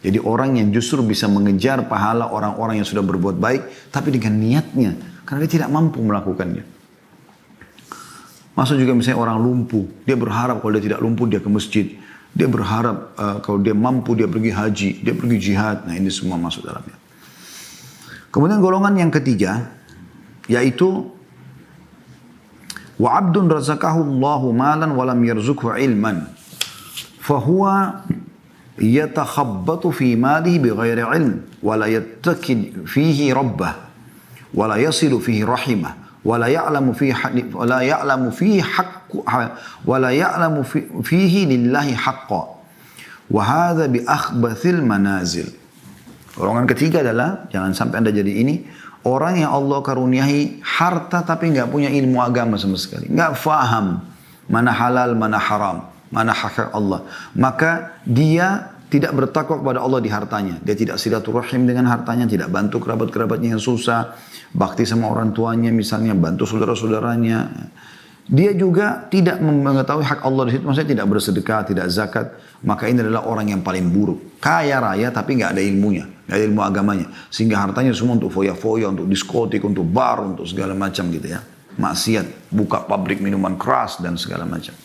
Jadi orang yang justru bisa mengejar pahala orang-orang yang sudah berbuat baik, tapi dengan niatnya, karena dia tidak mampu melakukannya. Masuk juga misalnya orang lumpuh, dia berharap kalau dia tidak lumpuh dia ke masjid. Dia berharap kalau dia mampu dia pergi haji, dia pergi jihad. Nah ini semua masuk dalamnya. Kemudian golongan yang ketiga, yaitu wa abdun razaqahu Allahu malan wa lam yarzuqhu ilman. Fahuwa yatakhabbatu fi malihi bighairi ilm wa la yattaqi fihi rabbah wa la yasilu fihi rahimah. ولا يعلم فيه لله حقا وهذا بأخبث المنازل. Golongan ketiga adalah jangan sampai Anda jadi ini orang yang Allah karuniai harta tapi nggak punya ilmu agama sama sekali, nggak faham mana halal mana haram, mana hak Allah, maka dia tidak bertakwa kepada Allah di hartanya. Dia tidak silaturahim dengan hartanya, tidak bantu kerabat-kerabatnya yang susah, bakti sama orang tuanya misalnya, bantu saudara-saudaranya. Dia juga tidak mengetahui hak Allah di situ, maksudnya tidak bersedekah, tidak zakat. Maka ini adalah orang yang paling buruk. Kaya raya tapi nggak ada ilmunya, nggak ada ilmu agamanya. Sehingga hartanya semua untuk foya-foya, untuk diskotik, untuk bar, untuk segala macam gitu ya. Maksiat, buka pabrik minuman keras dan segala macam.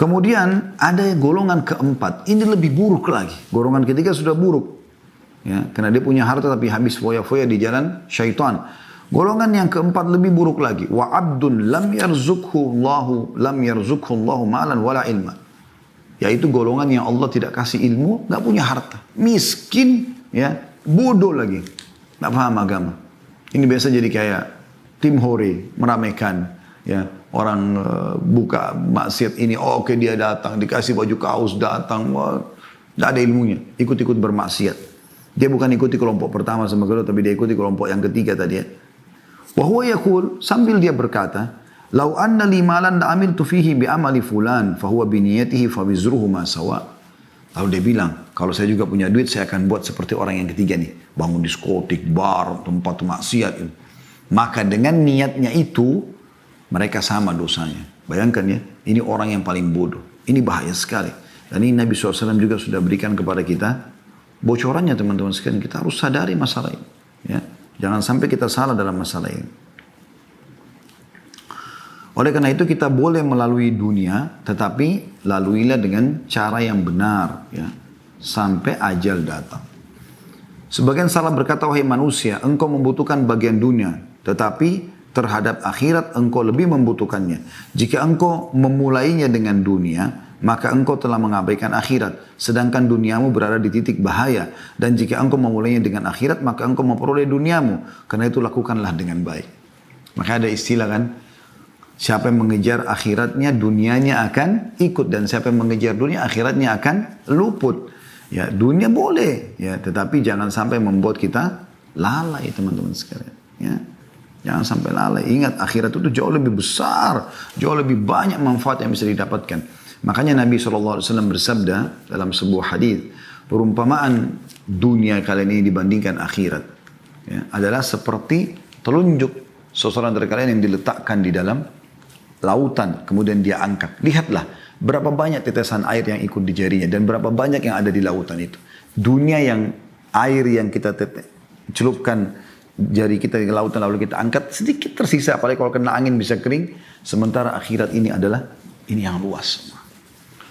Kemudian ada golongan keempat, ini lebih buruk lagi. Golongan ketiga sudah buruk. Ya, karena dia punya harta tapi habis foya-foya di jalan syaitan. Golongan yang keempat lebih buruk lagi. Wa abdun lam yarzukhu Allahu malan wala ilma. Yaitu golongan yang Allah tidak kasih ilmu, nggak punya harta. Miskin, ya, bodoh lagi. Nggak paham agama. Ini biasa jadi kayak tim hore, meramaikan. Ya, orang buka maksiat ini, oke dia datang, dikasih baju kaos datang, tidak ada ilmunya, ikut-ikut bermaksiat. Dia bukan ikuti kelompok pertama sama kedua, tapi dia ikuti kelompok yang ketiga tadi ya. Wahuwa yaqul, sambil dia berkata, lau anna li malan la amiltu fihi bi amali fulan, fahuwa biniyatihi fa wizruhu ma sawa. Lalu dia bilang, kalau saya juga punya duit, saya akan buat seperti orang yang ketiga nih, bangun diskotik, bar, tempat maksiat. Maka dengan niatnya itu mereka sama dosanya. Bayangkan ya, ini orang yang paling bodoh. Ini bahaya sekali. Dan ini Nabi SAW juga sudah berikan kepada kita bocorannya teman-teman sekalian. Kita harus sadari masalah ini. Ya. Jangan sampai kita salah dalam masalah ini. Oleh karena itu kita boleh melalui dunia, tetapi laluilah dengan cara yang benar. Ya. Sampai ajal datang. Sebagian salah berkata, wahai manusia, engkau membutuhkan bagian dunia. Tetapi terhadap akhirat engkau lebih membutuhkannya. Jika engkau memulainya dengan dunia, maka engkau telah mengabaikan akhirat. Sedangkan duniamu berada di titik bahaya. Dan jika engkau memulainya dengan akhirat, maka engkau memperoleh duniamu. Karena itu lakukanlah dengan baik. Maka ada istilah kan, siapa yang mengejar akhiratnya, dunianya akan ikut. Dan siapa yang mengejar dunia, akhiratnya akan luput. Ya, dunia boleh, ya, tetapi jangan sampai membuat kita lalai teman-teman sekalian. Ya. Jangan sampai lalai. Ingat akhirat itu jauh lebih besar. Jauh lebih banyak manfaat yang bisa didapatkan. Makanya Nabi SAW bersabda dalam sebuah hadis, perumpamaan dunia kalian ini dibandingkan akhirat ya, adalah seperti telunjuk seseorang dari kalian yang diletakkan di dalam lautan. Kemudian dia angkat. Lihatlah berapa banyak tetesan air yang ikut di jarinya. Dan berapa banyak yang ada di lautan itu. Dunia yang air yang kita celupkan jari kita di lautan lalu kita angkat sedikit tersisa, apalagi kalau kena angin bisa kering. Sementara akhirat ini adalah ini yang luas.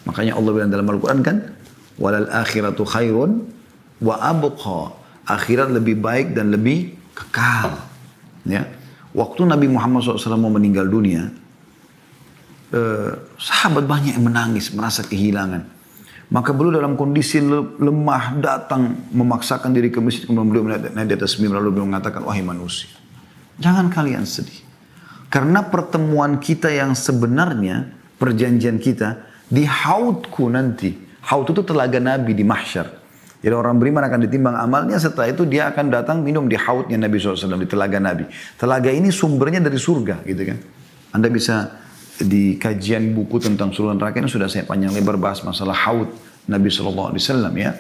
Makanya Allah bilang dalam Al-Quran kan, walal akhiratu khairun wa abqa. Akhirat lebih baik dan lebih kekal. Ya, waktu Nabi Muhammad SAW mau meninggal dunia, sahabat banyak yang menangis, merasa kehilangan. Maka beliau dalam kondisi lemah datang memaksakan diri ke masjid, kemudian beliau naik di atas mimbar lalu beliau mengatakan, wahai manusia, jangan kalian sedih. Karena pertemuan kita yang sebenarnya, perjanjian kita, di haudku nanti. Haud itu telaga Nabi di mahsyar. Jadi orang beriman akan ditimbang amalnya, setelah itu dia akan datang minum di haudnya Nabi SAW, di telaga Nabi. Telaga ini sumbernya dari surga gitu kan. Anda bisa di kajian buku tentang surga neraka ini sudah saya panjang lebar bahas masalah haud Nabi SAW ya.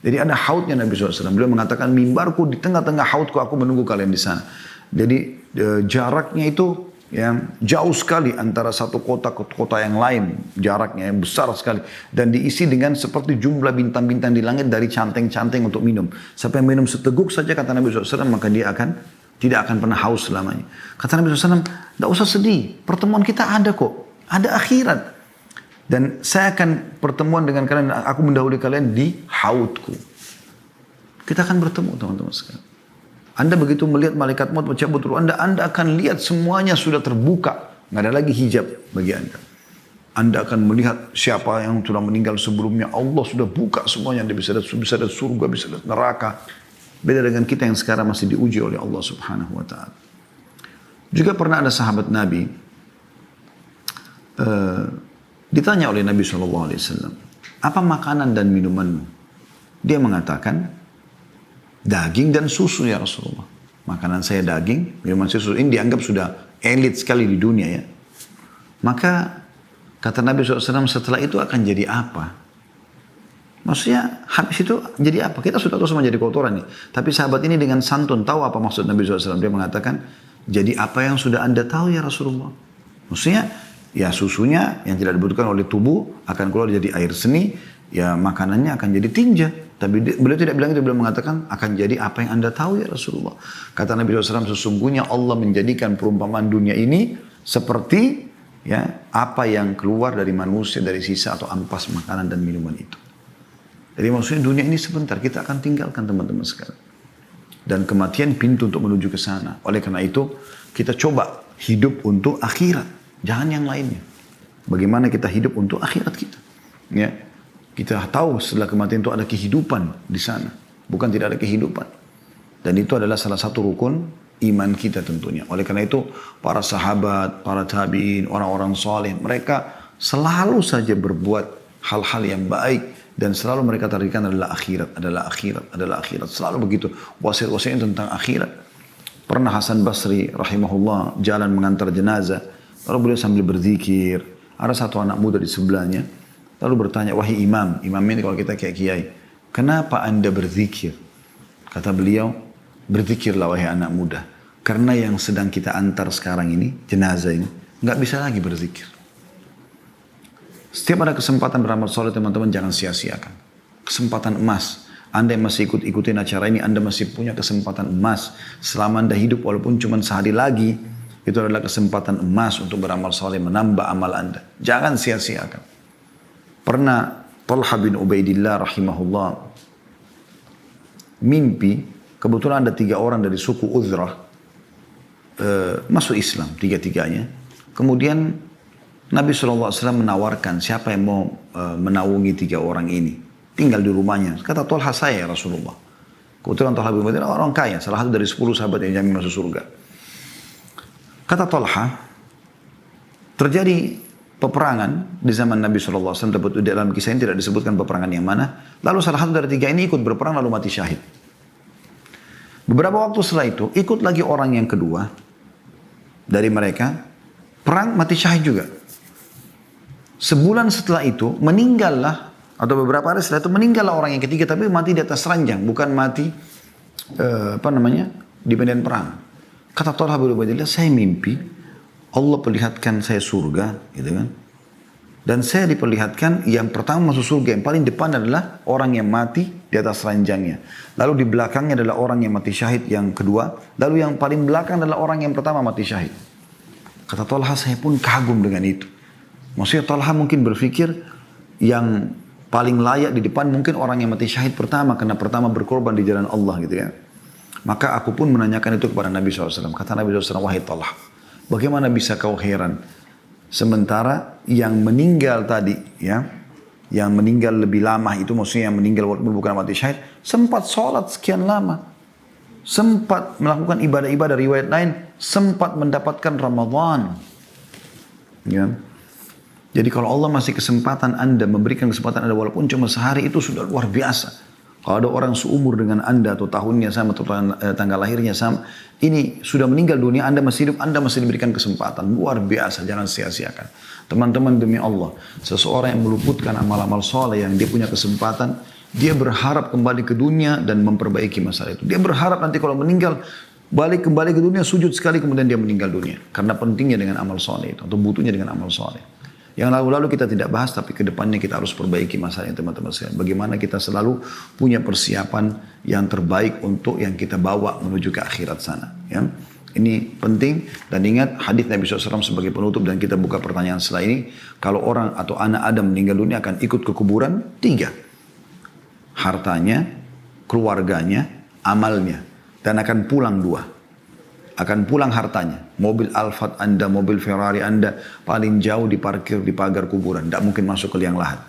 Jadi ada haudnya Nabi SAW. Beliau mengatakan, mimbarku di tengah-tengah haudku, aku menunggu kalian di sana. Jadi jaraknya itu ya jauh sekali antara satu kota ke kota yang lain, jaraknya yang besar sekali, dan diisi dengan seperti jumlah bintang-bintang di langit dari canteng-canteng untuk minum. Sampai minum seteguk saja kata Nabi SAW, maka dia tidak akan pernah haus selamanya. Kata Nabi SAW, tidak usah sedih, pertemuan kita ada kok, ada akhirat. Dan saya akan pertemuan dengan kalian, aku mendahului kalian di haudku. Kita akan bertemu teman-teman sekalian. Anda begitu melihat malaikat maut mencabut ruh Anda akan lihat semuanya sudah terbuka. Nggak ada lagi hijab bagi Anda. Anda akan melihat siapa yang sudah meninggal sebelumnya. Allah sudah buka semuanya. Anda bisa lihat surga, bisa lihat neraka. Beda dengan kita yang sekarang masih diuji oleh Allah Subhanahu wa ta'ala. Juga pernah ada sahabat Nabi ditanya oleh Nabi SAW, apa makanan dan minumanmu? Dia mengatakan, daging dan susu ya Rasulullah. Makanan saya daging, minuman susu. Ini dianggap sudah elit sekali di dunia ya. Maka kata Nabi SAW, setelah itu akan jadi apa? Maksudnya habis itu jadi apa? Kita sudah tahu semua jadi kotoran nih. Tapi sahabat ini dengan santun tahu apa maksud Nabi SAW. Dia mengatakan, jadi apa yang sudah Anda tahu ya Rasulullah? Maksudnya ya susunya yang tidak dibutuhkan oleh tubuh akan keluar jadi air seni. Ya makanannya akan jadi tinja. Tapi beliau tidak bilang itu, beliau mengatakan akan jadi apa yang Anda tahu ya Rasulullah. Kata Nabi SAW, sesungguhnya Allah menjadikan perumpamaan dunia ini seperti ya apa yang keluar dari manusia dari sisa atau ampas makanan dan minuman itu. Jadi maksudnya dunia ini sebentar, kita akan tinggalkan teman-teman sekalian. Dan kematian pintu untuk menuju ke sana. Oleh karena itu, kita coba hidup untuk akhirat. Jangan yang lainnya. Bagaimana kita hidup untuk akhirat kita. Ya. Kita tahu setelah kematian itu ada kehidupan di sana. Bukan tidak ada kehidupan. Dan itu adalah salah satu rukun iman kita tentunya. Oleh karena itu, para sahabat, para tabi'in, orang-orang saleh, mereka selalu saja berbuat hal-hal yang baik. Dan selalu mereka tarikan adalah akhirat, adalah akhirat, adalah akhirat. Selalu begitu. Wasiat-wasiatnya tentang akhirat. Pernah Hasan Basri rahimahullah jalan mengantar jenazah. Lalu beliau sambil berzikir. Ada satu anak muda di sebelahnya. Lalu bertanya, wahai imam. Imam ini kalau kita kayak kiai. Kenapa anda berzikir? Kata beliau, berzikirlah wahai anak muda. Karena yang sedang kita antar sekarang ini, jenazah ini, nggak bisa lagi berzikir. Setiap ada kesempatan beramal soleh teman-teman jangan sia-siakan. Kesempatan emas. Anda yang masih ikutin acara ini, Anda masih punya kesempatan emas. Selama Anda hidup walaupun cuma sehari lagi, itu adalah kesempatan emas untuk beramal soleh, menambah amal Anda. Jangan sia-siakan. Pernah Talha bin Ubaidillah rahimahullah mimpi, kebetulan ada 3 orang dari suku Uzrah masuk Islam, 3-3-nya. Kemudian Nabi SAW menawarkan siapa yang mau menaungi 3 orang ini. Tinggal di rumahnya. Kata Talha, saya ya Rasulullah. Kebetulan Talha bin Ubaidillah orang kaya. Salah satu dari 10 sahabat yang jamin masuk surga. Kata Talha, terjadi peperangan di zaman Nabi SAW. Dalam kisah ini tidak disebutkan peperangan yang mana. Lalu salah satu dari 3 ini ikut berperang lalu mati syahid. Beberapa waktu setelah itu, ikut lagi orang yang kedua dari mereka. Perang mati syahid juga. Sebulan setelah itu meninggallah, atau beberapa hari setelah itu meninggallah orang yang ketiga, tapi mati di atas ranjang, bukan mati di medan perang. Kata Talha bin Ubaidillah, saya mimpi Allah perlihatkan saya surga, gitu kan? Dan saya diperlihatkan yang pertama masuk surga, yang paling depan adalah orang yang mati di atas ranjangnya. Lalu di belakangnya adalah orang yang mati syahid yang kedua, lalu yang paling belakang adalah orang yang pertama mati syahid. Kata Talha, saya pun kagum dengan itu. Maksudnya Talha mungkin berpikir yang paling layak di depan mungkin orang yang mati syahid pertama, karena pertama berkorban di jalan Allah gitu ya. Maka aku pun menanyakan itu kepada Nabi SAW. Kata Nabi SAW, wahai Talha, bagaimana bisa kau heran? Sementara yang meninggal tadi, ya, yang meninggal lebih lama itu maksudnya yang meninggal walaupun bukan mati syahid, sempat sholat sekian lama, sempat melakukan ibadah-ibadah, riwayat lain sempat mendapatkan Ramadan. Ya. Jadi kalau Allah masih kesempatan Anda, memberikan kesempatan Anda walaupun cuma sehari, itu sudah luar biasa. Kalau ada orang seumur dengan Anda atau tahunnya sama atau tanggal lahirnya sama, ini sudah meninggal dunia, Anda masih hidup, Anda masih diberikan kesempatan. Luar biasa, jangan sia-siakan. Teman-teman, demi Allah, seseorang yang meluputkan amal-amal soleh yang dia punya kesempatan, dia berharap kembali ke dunia dan memperbaiki masalah itu. Dia berharap nanti kalau meninggal, balik kembali ke dunia, sujud sekali kemudian dia meninggal dunia. Karena pentingnya dengan amal soleh itu, atau butuhnya dengan amal soleh. Yang lalu-lalu kita tidak bahas, tapi ke depannya kita harus perbaiki masalahnya teman-teman sekalian. Bagaimana kita selalu punya persiapan yang terbaik untuk yang kita bawa menuju ke akhirat sana. Ya. Ini penting, dan ingat hadis Nabi SAW sebagai penutup, dan kita buka pertanyaan setelah ini. Kalau orang atau anak Adam meninggal dunia akan ikut ke kuburan, 3. Hartanya, keluarganya, amalnya. Dan akan pulang 2. Akan pulang hartanya. Mobil Alphard Anda, mobil Ferrari Anda paling jauh diparkir di pagar kuburan. Tidak mungkin masuk ke liang lahat.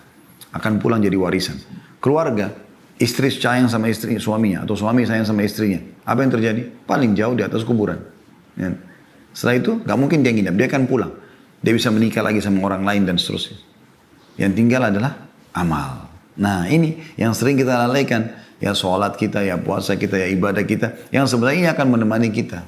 Akan pulang jadi warisan. Keluarga, istri sayang sama istri suaminya atau suami sayang sama istrinya. Apa yang terjadi? Paling jauh di atas kuburan. Ya. Setelah itu nggak mungkin dia nginap, dia akan pulang. Dia bisa menikah lagi sama orang lain dan seterusnya. Yang tinggal adalah amal. Nah ini yang sering kita lalaikan. Ya sholat kita, ya puasa kita, ya ibadah kita. Yang sebenarnya akan menemani kita.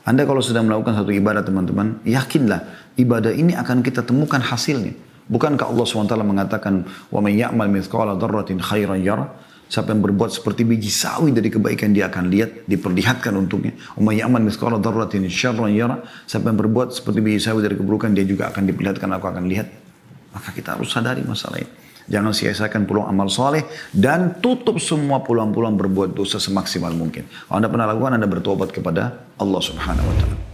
Anda kalau sedang melakukan satu ibadah teman-teman, yakinlah ibadah ini akan kita temukan hasilnya. Bukankah Allah SWT mengatakan, وَمَنْ يَعْمَلْ مِثْقَالَ ذَرَّةٍ خَيْرًا يَرَهُ. Siapa yang berbuat seperti biji sawi dari kebaikan dia akan lihat, diperlihatkan untuknya. وَمَنْ يَعْمَلْ مِثْقَالَ ذَرَّةٍ شَرًّا يَرَهُ. Siapa yang berbuat seperti biji sawi dari keburukan dia juga akan diperlihatkan, aku akan lihat. Maka kita harus sadari masalah ini. Jangan sia-siakan peluang amal soleh dan tutup semua peluang-peluang berbuat dosa semaksimal mungkin. Kalau Anda pernah lakukan, Anda bertobat kepada Allah Subhanahu wa Ta'ala.